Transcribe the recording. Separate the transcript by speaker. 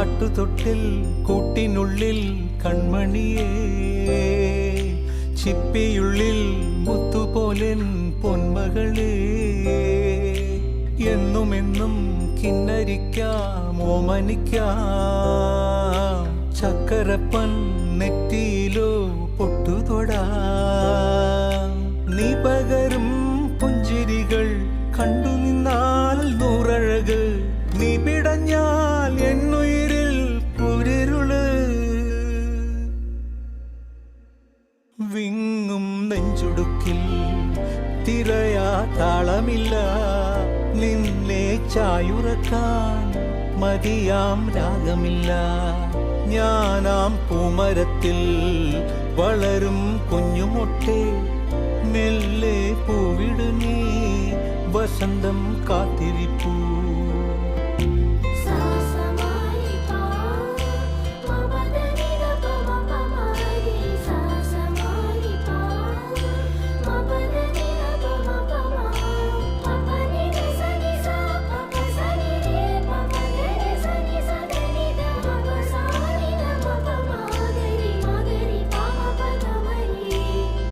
Speaker 1: പാട്ടുതൊട്ടിൽ കൂട്ടിനുള്ളിൽ കൺമണിയേ, ചിപ്പിയുള്ളിൽ മുത്തുപോലെൻ പൊന്മകളേ, എന്നുമെന്നും കിന്നരിക്കാം ഓമനിക്കാം, ചക്കരപ്പൻ നെറ്റിയിലോ പൊട്ടുതൊടാം. നീ പകരും പുഞ്ചിരികൾ കണ്ടു നിന്നാൽ നൂറഴക്, നീ പിടഞ്ഞാൽ എന്നുയിരിൽ കുരിരുള്. വിങ്ങും നെഞ്ചുടുക്കിൽ തിരയാ താളമില്ല, നിന്നെ ചായുറക്കാൻ മതിയാം രാഗമില്ല. ഞാനാം പൂമരത്തിൽ വളരും കുഞ്ഞുമൊട്ടെ, മെല്ലെ പൂവിടു നീ വസന്തം കാത്തിരി.